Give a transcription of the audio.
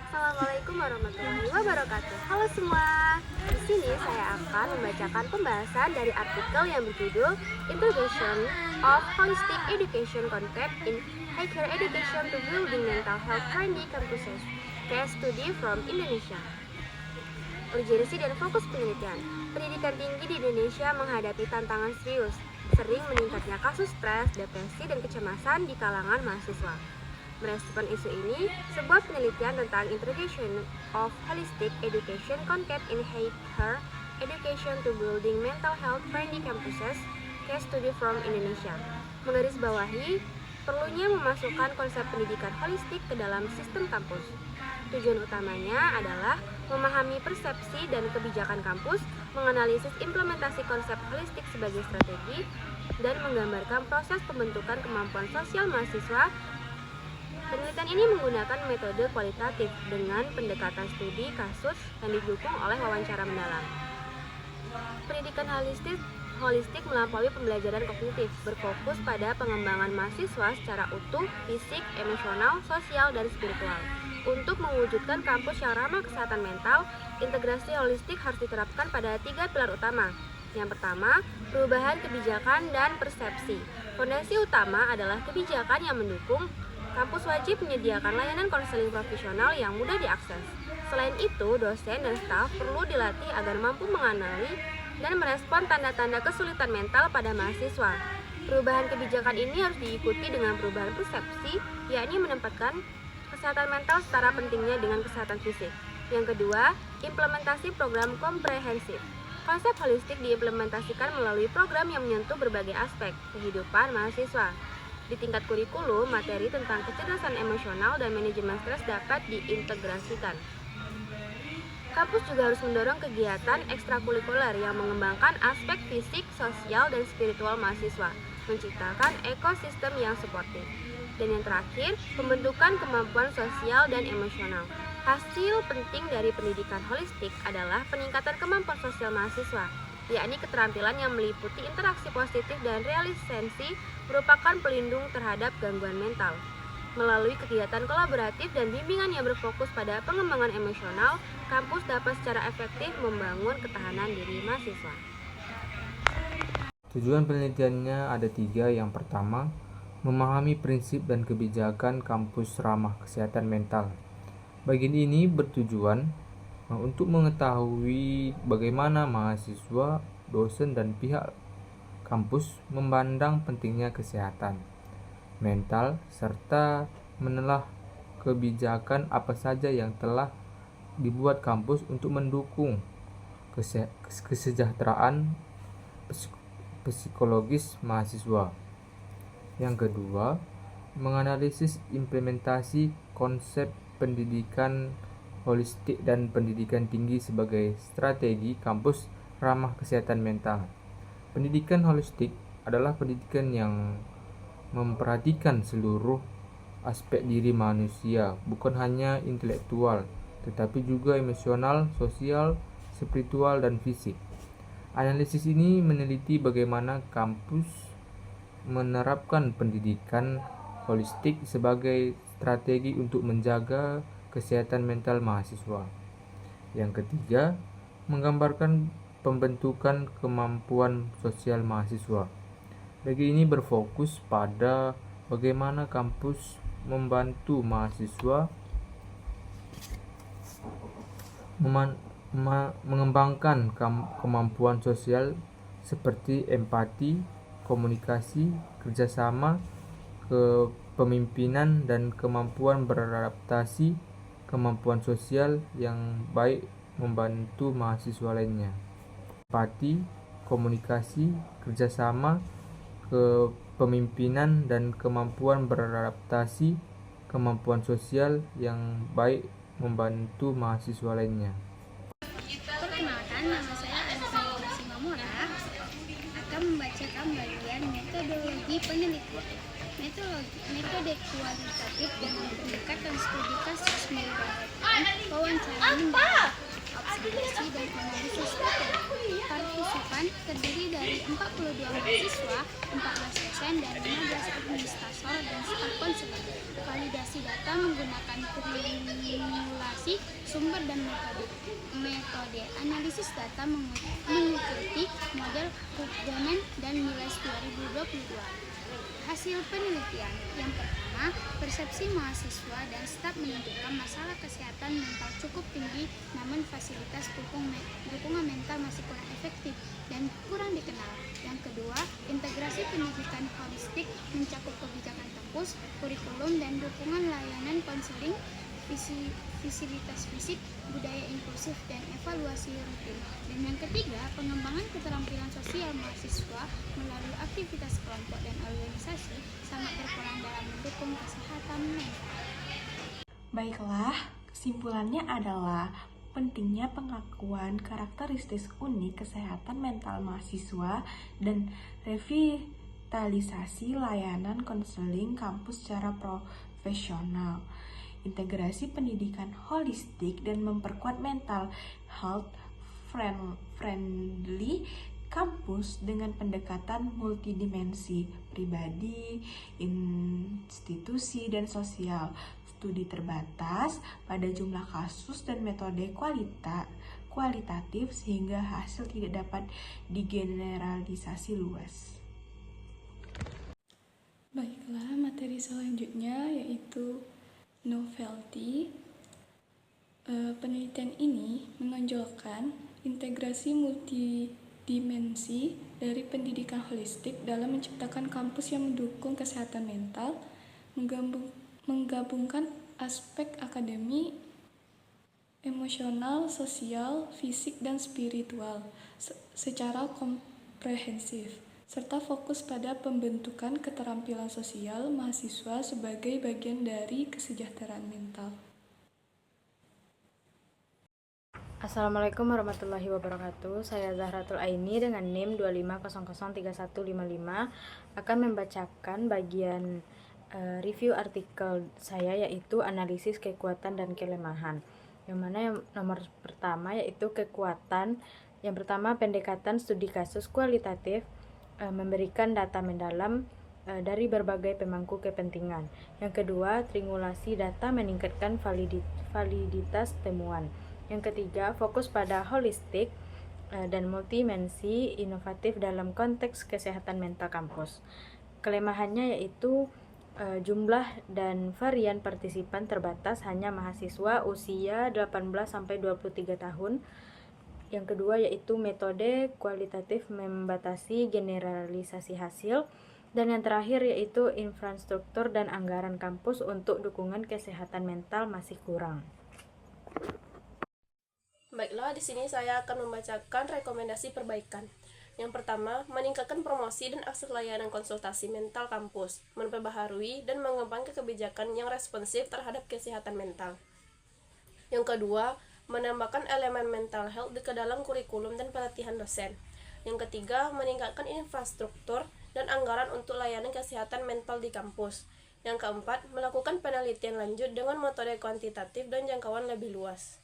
Assalamualaikum warahmatullahi wabarakatuh. Halo semua. Di sini saya akan membacakan pembahasan dari artikel yang berjudul Introduction of Holistic Education Concept in Higher Education to Building Mental Health Friendly Campuses. Case study from Indonesia. Urgensi dan fokus penelitian. Pendidikan tinggi di Indonesia menghadapi tantangan serius, sering meningkatnya kasus stres, depresi, dan kecemasan di kalangan mahasiswa. Merespon isu ini, sebuah penelitian tentang Introduction of Holistic Education Concept in Higher Education to Building Mental Health Friendly Campuses, Case Study from Indonesia, menggarisbawahi perlunya memasukkan konsep pendidikan holistik ke dalam sistem kampus. Tujuan utamanya adalah memahami persepsi dan kebijakan kampus, menganalisis implementasi konsep holistik sebagai strategi, dan menggambarkan proses pembentukan kemampuan sosial mahasiswa. Penelitian ini menggunakan metode kualitatif dengan pendekatan studi kasus yang didukung oleh wawancara mendalam. Pendidikan holistik melampaui pembelajaran kognitif, berfokus pada pengembangan mahasiswa secara utuh, fisik, emosional, sosial, dan spiritual. Untuk mewujudkan kampus yang ramah kesehatan mental, integrasi holistik harus diterapkan pada 3 pilar utama. Yang pertama, perubahan kebijakan dan persepsi. Fondasi utama adalah kebijakan yang mendukung. Kampus wajib menyediakan layanan konseling profesional yang mudah diakses. Selain itu, dosen dan staf perlu dilatih agar mampu mengenali dan merespon tanda-tanda kesulitan mental pada mahasiswa. Perubahan kebijakan ini harus diikuti dengan perubahan persepsi, yakni menempatkan kesehatan mental setara pentingnya dengan kesehatan fisik. Yang kedua, implementasi program komprehensif. Konsep holistik diimplementasikan melalui program yang menyentuh berbagai aspek kehidupan mahasiswa. Di tingkat kurikulum, materi tentang kecerdasan emosional dan manajemen stres dapat diintegrasikan. Kampus juga harus mendorong kegiatan ekstrakurikuler yang mengembangkan aspek fisik, sosial, dan spiritual mahasiswa, menciptakan ekosistem yang suportif. Dan yang terakhir, pembentukan kemampuan sosial dan emosional. Hasil penting dari pendidikan holistik adalah peningkatan kemampuan sosial mahasiswa, yakni keterampilan yang meliputi interaksi positif dan realisensi merupakan pelindung terhadap gangguan mental. Melalui kegiatan kolaboratif dan bimbingan yang berfokus pada pengembangan emosional, kampus dapat secara efektif membangun ketahanan diri mahasiswa. Tujuan penelitiannya ada 3. Yang pertama, memahami prinsip dan kebijakan kampus ramah kesehatan mental. Bagian ini bertujuan untuk mengetahui bagaimana mahasiswa, dosen, dan pihak kampus memandang pentingnya kesehatan mental serta menelah kebijakan apa saja yang telah dibuat kampus untuk mendukung kesejahteraan psikologis mahasiswa. Yang kedua, menganalisis implementasi konsep pendidikan holistik dan pendidikan tinggi sebagai strategi kampus ramah kesehatan mental. Pendidikan holistik adalah pendidikan yang memperhatikan seluruh aspek diri manusia, bukan hanya intelektual, tetapi juga emosional, sosial, spiritual, dan fisik. Analisis ini meneliti bagaimana kampus menerapkan pendidikan holistik sebagai strategi untuk menjaga kesehatan mental mahasiswa. Yang ketiga, menggambarkan pembentukan kemampuan sosial mahasiswa. Bagi ini berfokus pada bagaimana kampus membantu mahasiswa mengembangkan kemampuan sosial seperti empati, komunikasi, kerjasama, kepemimpinan, dan kemampuan beradaptasi. Kemampuan sosial yang baik membantu mahasiswa lainnya. Empati, komunikasi, kerjasama, kepemimpinan, dan kemampuan beradaptasi. Kemampuan sosial yang baik membantu mahasiswa lainnya. Perkenalkan, nama saya Anissa Simamora akan membacakan bagian metodologi penelitian. Metode kualitatif dengan pendekatan studi kasus melibatkan wawancara mendalam, observasi dan analisis data. Partisipan terdiri dari 42 mahasiswa, 14 dosen, dan 15 administrator dan staf konselor. Validasi data menggunakan triangulasi sumber dan metode analisis data mengikuti model Krugman dan Miles 2022. Hasil penelitian yang pertama, persepsi mahasiswa dan staf menunjukkan masalah kesehatan mental cukup tinggi, namun fasilitas dukungan mental masih kurang efektif dan kurang dikenal. Yang kedua, integrasi pendidikan holistik mencakup kebijakan kampus, kurikulum, dan dukungan layanan konseling, fasilitas fisik, budaya inklusif, dan evaluasi rutin. Dan yang ketiga, pengembangan keterampilan sosial mahasiswa melalui aktivitas kelompok dan organisasi sangat berperan dalam mendukung kesehatan mental. Baiklah, kesimpulannya adalah pentingnya pengakuan karakteristik unik kesehatan mental mahasiswa dan revitalisasi layanan konseling kampus secara profesional. Integrasi pendidikan holistik dan memperkuat mental health friendly kampus dengan pendekatan multidimensi pribadi, institusi, dan sosial. Studi terbatas pada jumlah kasus dan metode kualitatif sehingga hasil tidak dapat digeneralisasi luas. Baiklah, materi selanjutnya yaitu novelty. Penelitian ini menonjolkan integrasi multidimensi dari pendidikan holistik dalam menciptakan kampus yang mendukung kesehatan mental, menggabungkan aspek akademi, emosional, sosial, fisik, dan spiritual secara komprehensif, serta fokus pada pembentukan keterampilan sosial mahasiswa sebagai bagian dari kesejahteraan mental. Assalamualaikum warahmatullahi wabarakatuh. Saya Zahratul Aini dengan NIM 25003155 akan membacakan bagian review artikel saya, yaitu analisis kekuatan dan kelemahan. Yang mana yang nomor pertama yaitu kekuatan. Yang pertama, pendekatan studi kasus kualitatif memberikan data mendalam dari berbagai pemangku kepentingan. Yang kedua, triangulasi data meningkatkan validitas temuan. Yang ketiga, fokus pada holistik dan multidimensi inovatif dalam konteks kesehatan mental kampus. Kelemahannya yaitu jumlah dan varian partisipan terbatas, hanya mahasiswa usia 18-23 tahun. Yang kedua yaitu metode kualitatif membatasi generalisasi hasil. Dan yang terakhir yaitu infrastruktur dan anggaran kampus untuk dukungan kesehatan mental masih kurang. Baiklah, di sini saya akan membacakan rekomendasi perbaikan. Yang pertama, meningkatkan promosi dan akses layanan konsultasi mental kampus, memperbaharui dan mengembangkan kebijakan yang responsif terhadap kesehatan mental. Yang kedua, menambahkan elemen mental health ke dalam kurikulum dan pelatihan dosen. Yang ketiga, meningkatkan infrastruktur dan anggaran untuk layanan kesehatan mental di kampus. Yang keempat, melakukan penelitian lanjut dengan metode kuantitatif dan jangkauan lebih luas.